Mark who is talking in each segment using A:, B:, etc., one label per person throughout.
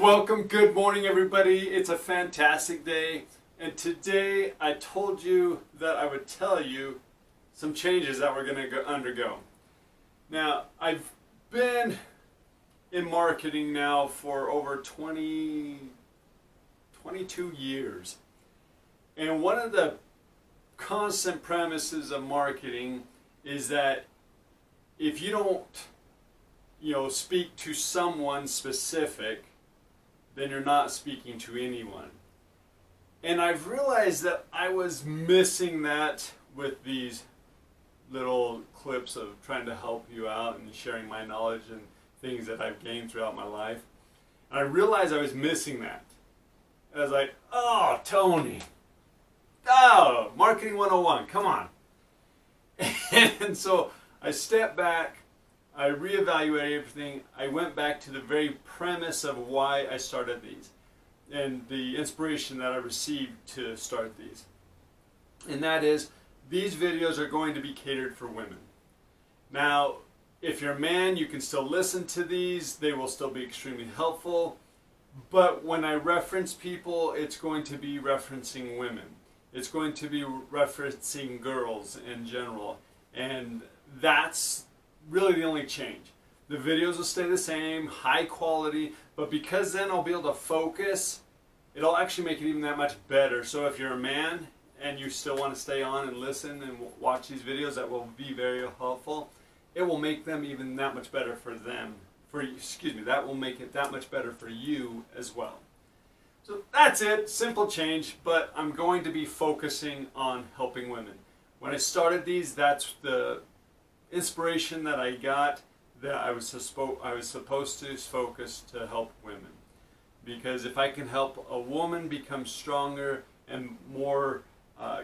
A: Welcome, good morning everybody. It's a fantastic day, and today I told you that I would tell you some changes that we're going to undergo. Now, I've been in marketing now for over 22 years, and one of the constant premises of marketing is that if you don't speak to someone specific, then you're not speaking to anyone. And I've realized that I was missing that with these little clips of trying to help you out and sharing my knowledge and things that I've gained throughout my life. And I realized I was missing that. I was like, oh, Tony. Oh, Marketing 101, come on. And so I stepped back. I reevaluated everything. I went back to the very premise of why I started these and the inspiration that I received to start these. And that is, these videos are going to be catered for women. Now, if you're a man, you can still listen to these. They will still be extremely helpful. But when I reference people, it's going to be referencing women. It's going to be referencing girls in general. And that's really the only change. The videos will stay the same, high quality, but because then I'll be able to focus, it'll actually make it even that much better. So if you're a man and you still want to stay on and listen and watch these videos, that will be very helpful. It will make them even that much better for them. That will make it that much better for you as well. So that's it, simple change, but I'm going to be focusing on helping women. When I started these, that's the inspiration that I got, that I was supposed to focus to help women. Because if I can help a woman become stronger and more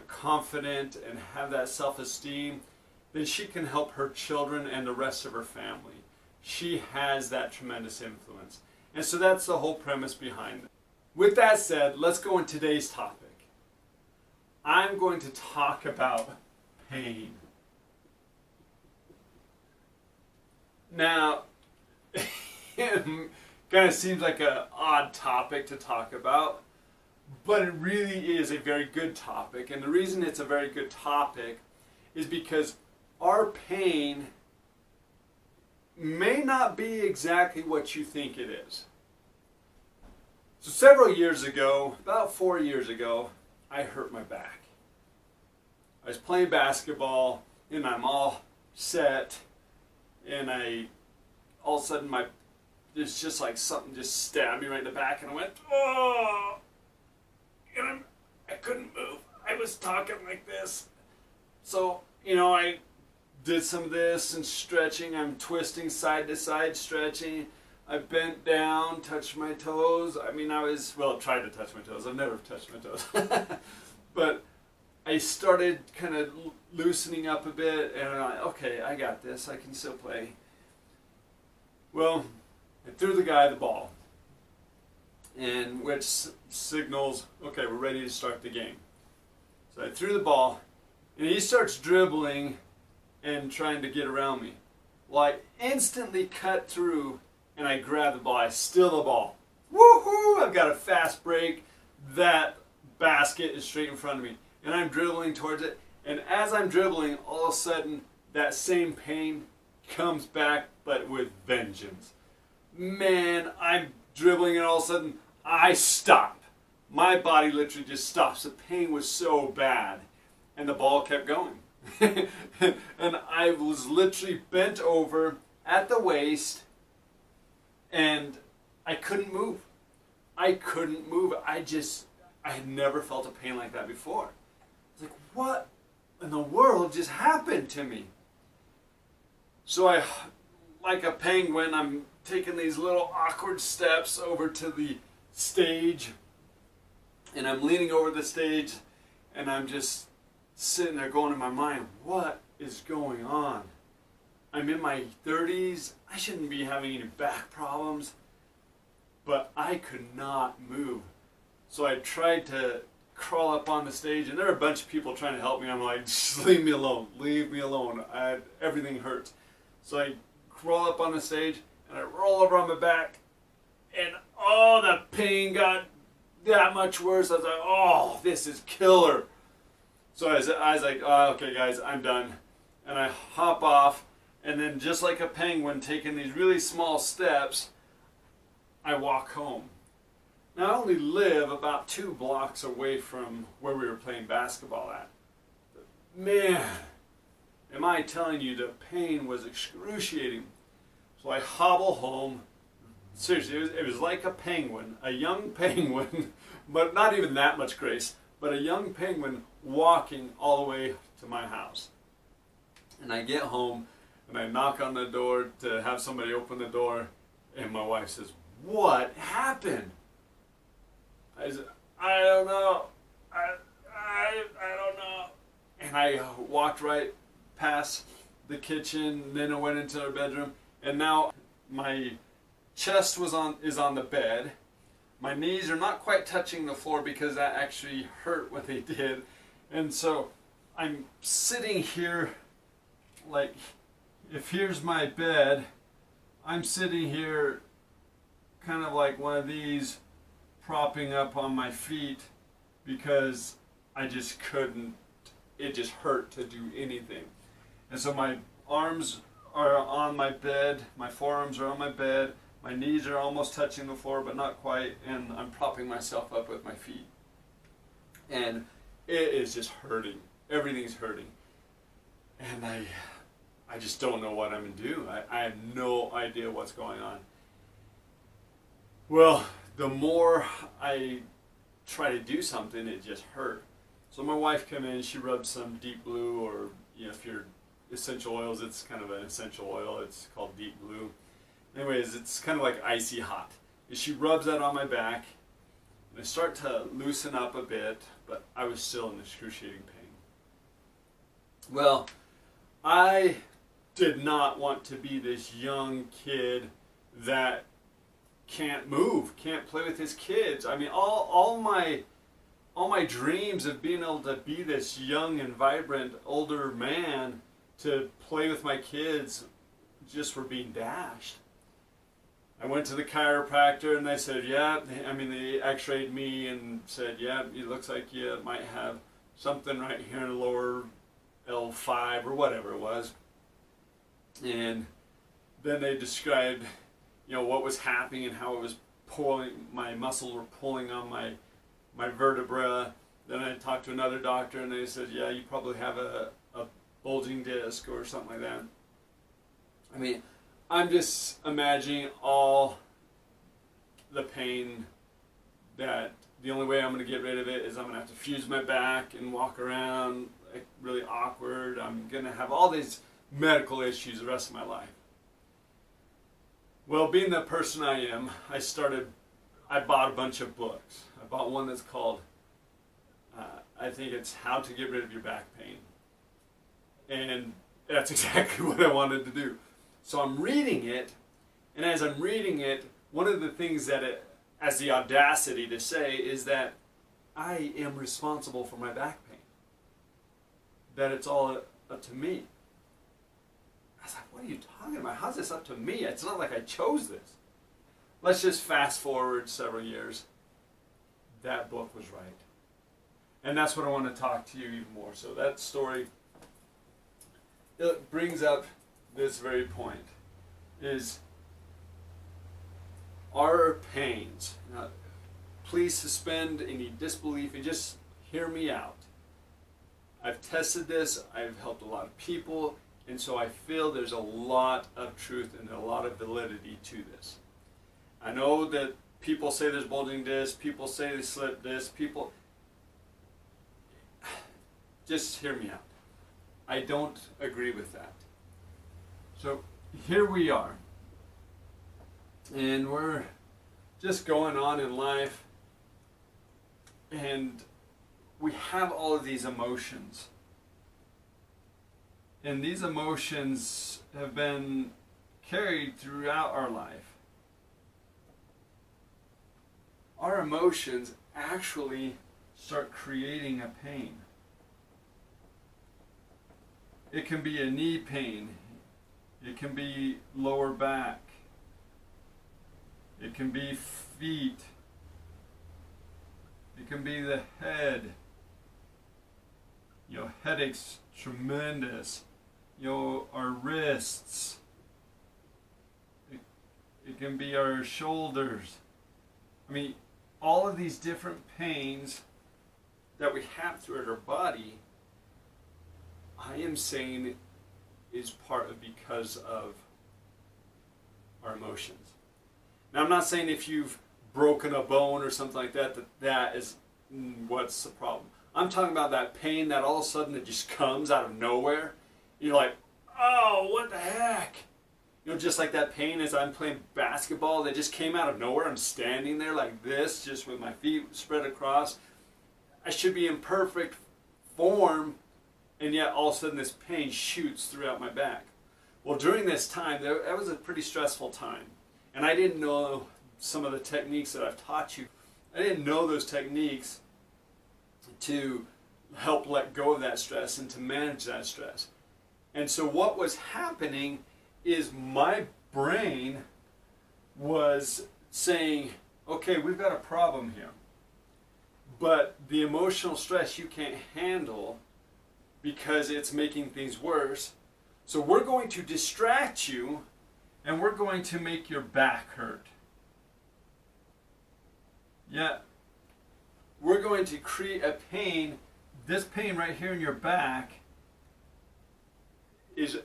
A: confident and have that self-esteem, then she can help her children and the rest of her family. She has that tremendous influence. And so that's the whole premise behind it. With that said, let's go in today's topic. I'm going to talk about pain. Now, it kind of seems like an odd topic to talk about, but it really is a very good topic. And the reason it's a very good topic is because our pain may not be exactly what you think it is. So several years ago, about 4 years ago, I hurt my back. I was playing basketball and I'm all set, and all of a sudden it's just like something just stabbed me right in the back, and I went, oh, and I couldn't move. I was talking like this. So, I did some of this and stretching. I'm twisting side to side, stretching. I bent down, touched my toes. I tried to touch my toes. I've never touched my toes. But I started kind of loosening up a bit, and I'm like, okay, I got this. I can still play. Well, I threw the guy the ball, and which signals, okay, we're ready to start the game. So I threw the ball, and he starts dribbling and trying to get around me. Well, I instantly cut through, and I grab the ball. I steal the ball. Woohoo! I've got a fast break. That basket is straight in front of me. And I'm dribbling towards it. And as I'm dribbling, all of a sudden, that same pain comes back, but with vengeance. Man, I'm dribbling, and all of a sudden, I stop. My body literally just stops. The pain was so bad. And the ball kept going. And I was literally bent over at the waist, and I couldn't move. I couldn't move. I had never felt a pain like that before. I was like, what in the world just happened to me? So I, like a penguin, I'm taking these little awkward steps over to the stage, and I'm leaning over the stage, and I'm just sitting there going in my mind, what is going on? I'm in my 30s. I shouldn't be having any back problems, but I could not move. So I tried to crawl up on the stage, and there were a bunch of people trying to help me. I'm like, just leave me alone, leave me alone. Everything hurts. So I crawl up on the stage, and I roll over on my back, and oh, the pain got that much worse. I was like, oh, this is killer. So I was like, oh, okay, guys, I'm done. And I hop off, and then just like a penguin taking these really small steps, I walk home. Now, I only live about 2 blocks away from where we were playing basketball at. Man, am I telling you, the pain was excruciating. So I hobble home. Seriously, it was like a penguin, a young penguin, but not even that much grace, but a young penguin walking all the way to my house. And I get home, and I knock on the door to have somebody open the door, and my wife says, "What happened?" I said, "I don't know. I don't know." And I walked right past the kitchen, then I went into our bedroom, and now my chest is on the bed. My knees are not quite touching the floor because that actually hurt when they did. And so I'm sitting here, like, if here's my bed, I'm sitting here kind of like one of these, propping up on my feet because I just couldn't, it just hurt to do anything. And so my arms are on my bed, my forearms are on my bed, my knees are almost touching the floor but not quite, and I'm propping myself up with my feet. And it is just hurting. Everything's hurting. And I just don't know what I'm going to do. I have no idea what's going on. Well, the more I try to do something, it just hurt. So my wife came in, she rubbed some Deep Blue, or if you're essential oils, it's kind of an essential oil, it's called Deep Blue. Anyways, it's kind of like icy hot. And she rubs that on my back, and I start to loosen up a bit, but I was still in excruciating pain. Well, I did not want to be this young kid that can't move, can't play with his kids. I mean, all my dreams of being able to be this young and vibrant older man to play with my kids just were being dashed. I went to the chiropractor and they said, yeah, they x-rayed me and said, yeah, it looks like you might have something right here in the lower L5 or whatever it was. And then they described, what was happening and how it was pulling, my muscles were pulling on my vertebra. Then I talked to another doctor and they said, yeah, you probably have a bulging disc or something like that. I mean, I'm just imagining all the pain that the only way I'm going to get rid of it is I'm going to have to fuse my back and walk around like really awkward. I'm going to have all these medical issues the rest of my life. Well, being the person I am, I bought a bunch of books. I bought one that's called, I think it's How to Get Rid of Your Back Pain. And that's exactly what I wanted to do. So I'm reading it, and as I'm reading it, one of the things that it has the audacity to say is that I am responsible for my back pain. That it's all up to me. I was like, what are you talking about? How's this up to me? It's not like I chose this. Let's just fast forward several years. That book was right. And that's what I want to talk to you even more. So that story, it brings up this very point, is our pains. Now, please suspend any disbelief and just hear me out. I've tested this, I've helped a lot of people, and so I feel there's a lot of truth and a lot of validity to this. I know that people say there's bulging discs, people say they slip discs, people... Just hear me out. I don't agree with that. So here we are, and we're just going on in life, and we have all of these emotions. And these emotions have been carried throughout our life. Our emotions actually start creating a pain. It can be a knee pain. It can be lower back. It can be feet. It can be the head. Headaches, tremendous. Our wrists. It can be our shoulders. I mean, all of these different pains that we have throughout our body, I am saying is part of because of our emotions. Now, I'm not saying if you've broken a bone or something like that, that is what's the problem. I'm talking about that pain that all of a sudden it just comes out of nowhere. You're like, oh, what the heck? Just like that pain as I'm playing basketball that just came out of nowhere. I'm standing there like this, just with my feet spread across. I should be in perfect form, and yet all of a sudden this pain shoots throughout my back. Well, during this time, that was a pretty stressful time. And I didn't know some of the techniques that I've taught you. I didn't know those techniques to help let go of that stress and to manage that stress. And so what was happening is my brain was saying, okay, we've got a problem here. But the emotional stress you can't handle because it's making things worse. So we're going to distract you and we're going to make your back hurt. Yeah. We're going to create a pain. This pain right here in your back is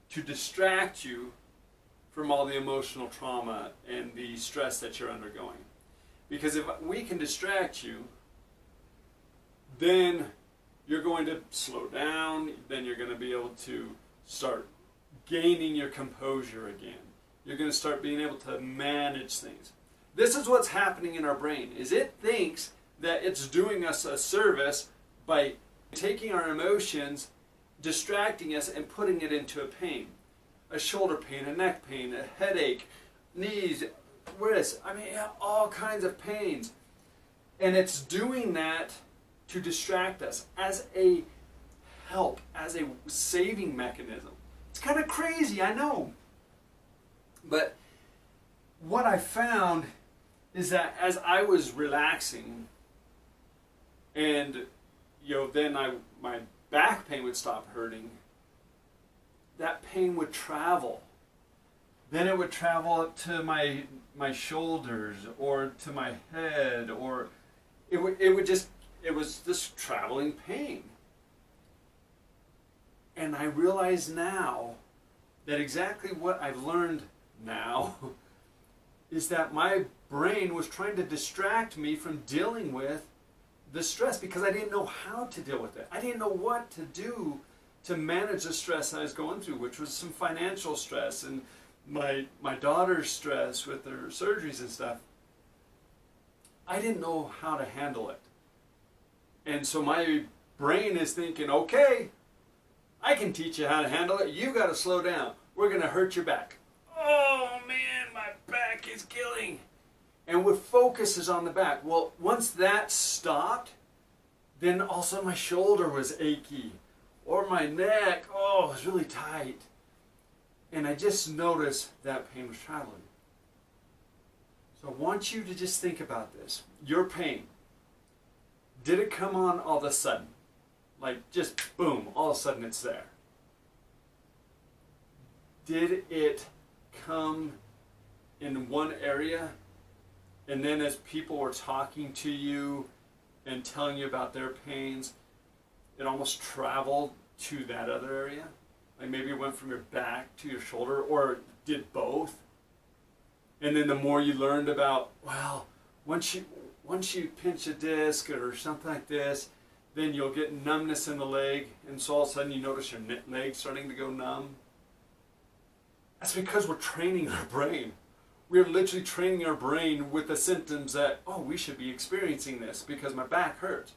A: to distract you from all the emotional trauma and the stress that you're undergoing. Because if we can distract you, then you're going to slow down, then you're going to be able to start gaining your composure again. You're going to start being able to manage things. This is what's happening in our brain, is it thinks that it's doing us a service by taking our emotions, distracting us, and putting it into a pain. A shoulder pain, a neck pain, a headache, knees, wrists, I mean, all kinds of pains. And it's doing that to distract us as a help, as a saving mechanism. It's kind of crazy, I know. But what I found is that as I was relaxing, and then my back pain would stop hurting, that pain would travel. Then it would travel up to my shoulders or to my head, or it was this traveling pain. And I realize now that exactly what I've learned now is that my brain was trying to distract me from dealing with the stress because I didn't know how to deal with it. I didn't know what to do to manage the stress I was going through, which was some financial stress and my daughter's stress with her surgeries and stuff. I didn't know how to handle it. And so my brain is thinking, okay, I can teach you how to handle it. You got to slow down. We're going to hurt your back. Oh man, my back is killing. And what focuses on the back. Well, once that stopped, then all of a sudden my shoulder was achy. Or my neck, oh, it was really tight. And I just noticed that pain was traveling. So I want you to just think about this. Your pain. Did it come on all of a sudden? Like just boom, all of a sudden it's there. Did it come in one area, and then as people were talking to you and telling you about their pains, it almost traveled to that other area? Like maybe it went from your back to your shoulder, or did both? And then the more you learned about, well, once you pinch a disc or something like this, then you'll get numbness in the leg, and so all of a sudden you notice your leg starting to go numb. That's because we're training our brain. We're literally training our brain with the symptoms that, oh, we should be experiencing this because my back hurts.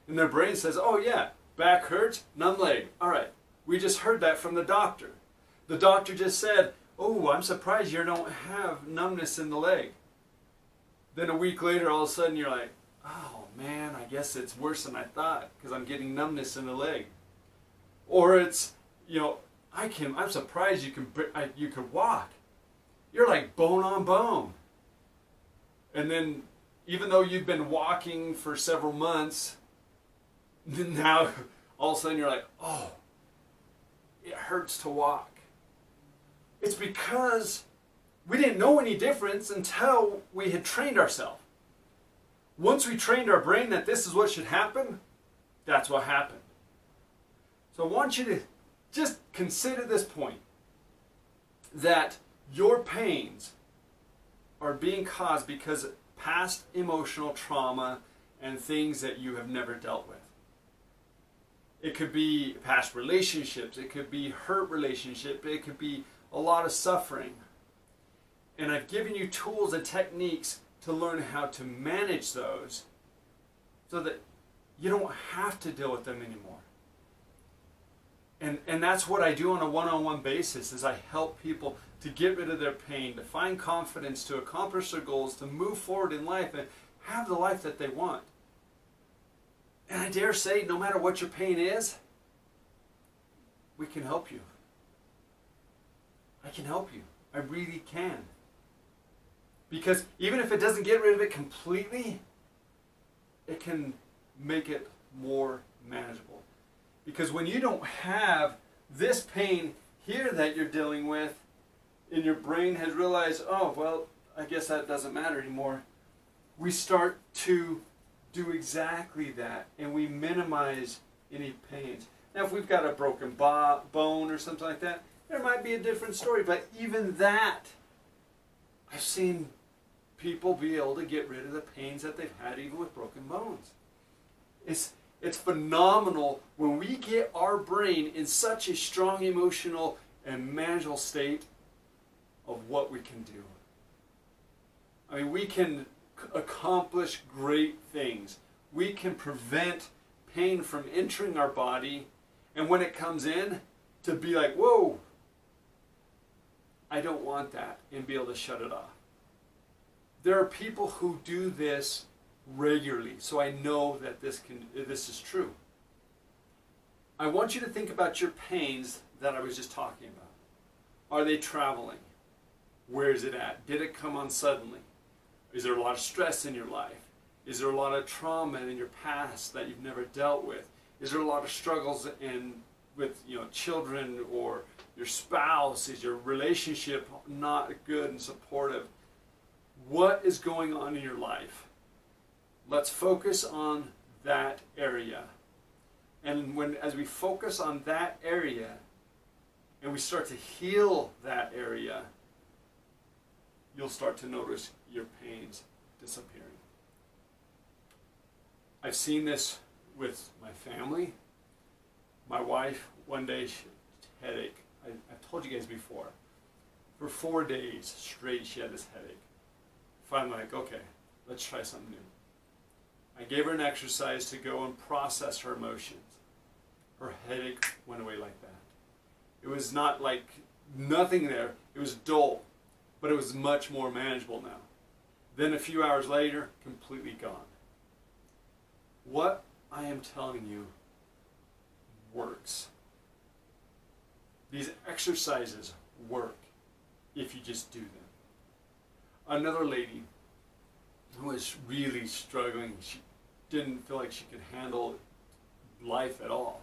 A: And their brain says, oh yeah, back hurts, numb leg. All right, we just heard that from the doctor. The doctor just said, oh, I'm surprised you don't have numbness in the leg. Then a week later, all of a sudden you're like, oh man, I guess it's worse than I thought because I'm getting numbness in the leg. Or it's, I'm surprised you could walk. You're like bone on bone. And then, even though you've been walking for several months, now all of a sudden you're like, oh, it hurts to walk. It's because we didn't know any difference until we had trained ourselves. Once we trained our brain that this is what should happen, that's what happened. So I want you to just consider this point, that your pains are being caused because of past emotional trauma and things that you have never dealt with. It could be past relationships, it could be hurt relationship, it could be a lot of suffering. And I've given you tools and techniques to learn how to manage those so that you don't have to deal with them anymore. And that's what I do on a one-on-one basis, is I help people to get rid of their pain, to find confidence, to accomplish their goals, to move forward in life and have the life that they want. And I dare say, no matter what your pain is, we can help you. I can help you. I really can. Because even if it doesn't get rid of it completely, it can make it more manageable. Because when you don't have this pain here that you're dealing with, and your brain has realized, oh, well, I guess that doesn't matter anymore, we start to do exactly that, and we minimize any pains. Now, if we've got a broken bone or something like that, there might be a different story, but even that, I've seen people be able to get rid of the pains that they've had even with broken bones. It's phenomenal when we get our brain in such a strong emotional and manageable state of what we can do. I mean, we can accomplish great things. We can prevent pain from entering our body, and when it comes in, to be like, whoa, I don't want that, and be able to shut it off. There are people who do this regularly, so I know that this is true. I want you to think about your pains that I was just talking about. Are they traveling? Where is it at? Did it come on suddenly? Is there a lot of stress in your life? Is there a lot of trauma in your past that you've never dealt with? Is there a lot of struggles with children or your spouse? Is your relationship not good and supportive? What is going on in your life? Let's focus on that area. And as we focus on that area and we start to heal that area, you'll start to notice your pains disappearing. I've seen this with my family. My wife, one day, she had a headache. I've told you guys before. For 4 days straight, she had this headache. Finally, like, okay, let's try something new. I gave her an exercise to go and process her emotions. Her headache went away like that. It was not like nothing there. It was dull, but it was much more manageable now. Then a few hours later, completely gone. What I am telling you works. These exercises work if you just do them. Another lady who was really struggling, she didn't feel like she could handle life at all.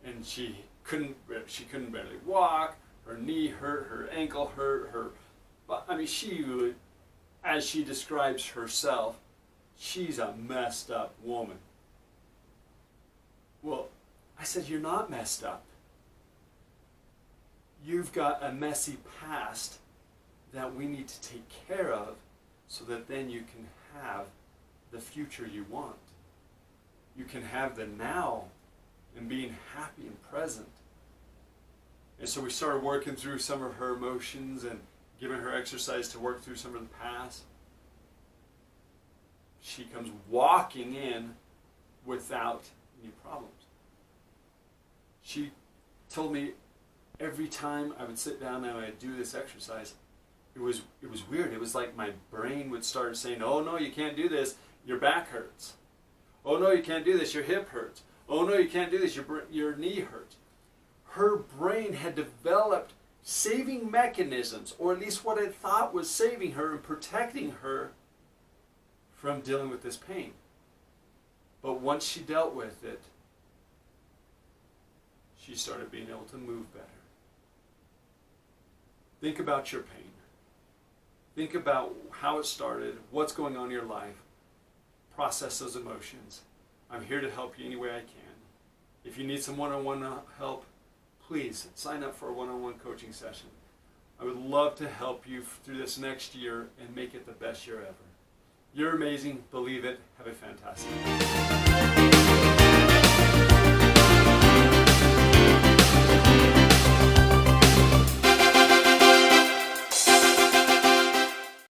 A: And she couldn't barely walk, her knee hurt, her ankle hurt, she would, as she describes herself, she's a messed up woman. Well, I said, you're not messed up. You've got a messy past that we need to take care of so that then you can have the future you want. You can have the now and being happy and present. And so we started working through some of her emotions and giving her exercise to work through some of the past. She comes walking in without any problems. She told me every time I would sit down and I would do this exercise, it was weird. It was like my brain would start saying, oh no, you can't do this, your back hurts. Oh no, you can't do this, your hip hurts. Oh no, you can't do this, your knee hurts. Her brain had developed saving mechanisms, or at least what it thought was saving her and protecting her from dealing with this pain. But once she dealt with it, she started being able to move better. Think about your pain. Think about how it started, what's going on in your life. Process those emotions. I'm here to help you any way I can. If you need some one-on-one help, please sign up for a one-on-one coaching session. I would love to help you through this next year and make it the best year ever. You're amazing. Believe it. Have a fantastic day.